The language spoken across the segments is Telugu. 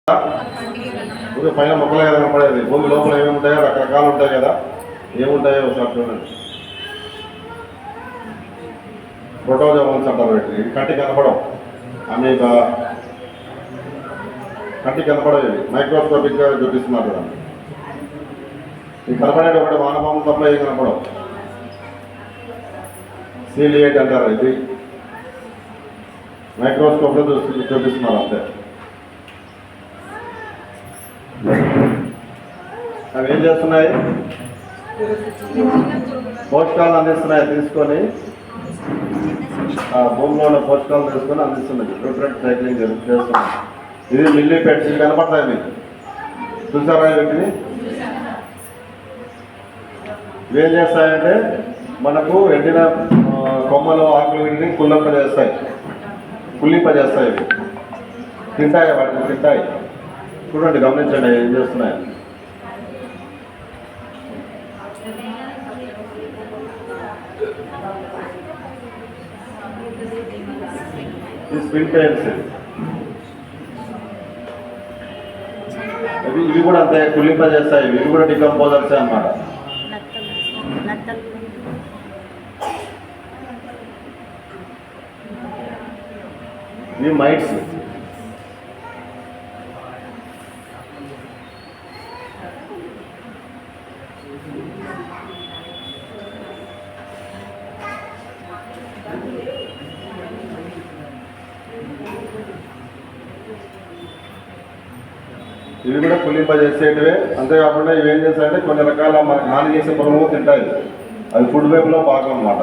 పైన మొక్కలే కదా కనపడేది. భూమి లోపల ఏముంటాయో రకరకాలు ఉంటాయి కదా, ఏముంటాయో ఒకసారి చూడండి. ప్రోటోజోన్స్ అంటారు వీటిని. ఇది కంటికి కనపడవు, అమీబా కంటికి కనపడవు. మైక్రోస్కోపిక్గా చూపిస్తున్నారు కదా. ఈ కనపడేది ఒకటి వానపాము తప్ప ఏం కనపడవు. సీలియేట్ అంటారు. ఇది మైక్రోస్కోప్లో చూపిస్తున్నారు అంతే. అవి ఏం చేస్తున్నాయి? పోషకాలను అందిస్తున్నాయి. తీసుకొని భూమిలో ఉన్న పోషకాలను తీసుకొని అందిస్తున్నాయి. న్యూట్రియంట్ సైక్లింగ్ చేస్తున్నాయి. ఇది మిల్లీపెట్స్. ఇవి కనపడతాయి మీకు. చూసారా వీటిని? ఇవేం చేస్తాయంటే మనకు ఎండిన కొమ్మలు ఆకులు వీటిని కుల్లింపజేస్తాయి. ఇవి తింటాయి, వాటిని తింటాయి. చూడండి, గమనించండి ఏం చేస్తున్నాయి. ఈ స్పిన్ టైల్స్ ఇవి కూడా అంతే, కుల్లింపజేస్తాయి. ఇవి కూడా డికంపోజర్స్ అన్నమాట. ఇవి మైట్స్. ఇవి కూడా కులింపజేసేటివే. అంతేకాకుండా ఇవి ఏం చేస్తాయంటే కొన్ని రకాల మనకు హాని చేసే పురుగులు తింటాయి. అది ఫుడ్ వేపులో భాగం అన్నమాట.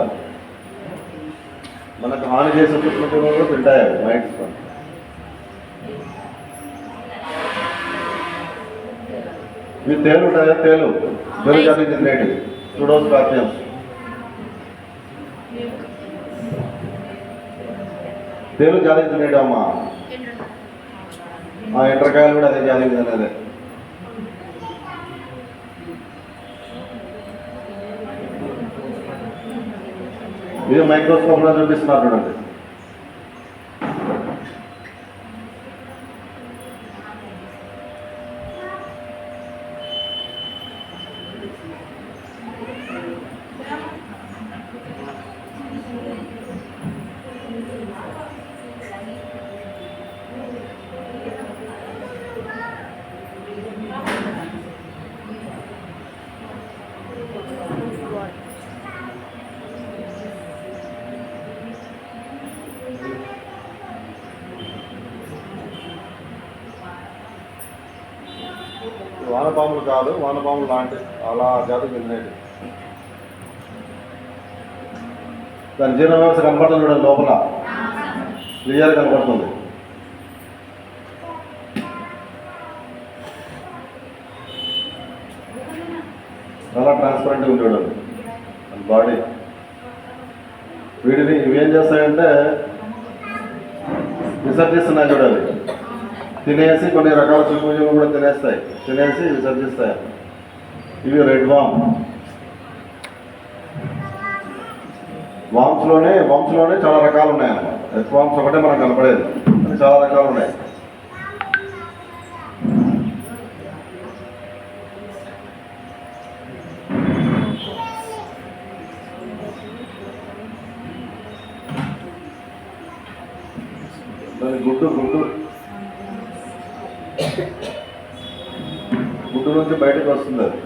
మనకు హాని చేసే పురుగులు తింటాయి అవి మైట్స్. ఇవి తేలు ఉంటాయా? తేలు జాతికి చెందినవి సూడోస్కార్పియన్స్. తేలు జాతికి చెందినవి అమ్మా. ఎండ్రకాయలు కూడా అదే జాతికి చెందినదే. ఇది మైక్రోస్కోప్లో చూపిస్తున్నారు చూడండి. వానపాములు కాదు, వానపాములు లాంటి అలా జాతికి చెందినవి. దాని జీర్ణ వ్యవస్థ కనపడుతుంది చూడండి, లోపల క్లియర్ కనపడుతుంది. చాలా ట్రాన్స్పరెంట్గా ఉంది చూడండి బాడీ. వీటిని ఇవేం చేస్తాయంటే విసర్జిస్తున్నాయి చూడాలి. తినేసి కొన్ని రకాల చిక్కుజీవులు కూడా తినేసి విసర్జిస్తాయి. ఇవి రెడ్ వామ్స్లోనే చాలా రకాలు ఉన్నాయన్నమాట. ఎస్ వామ్స్ ఒకటే మనకు కనపడేది, కానీ చాలా రకాలు ఉన్నాయి. దాని గుడ్డు నుంచి బయటకు వస్తుంది అది.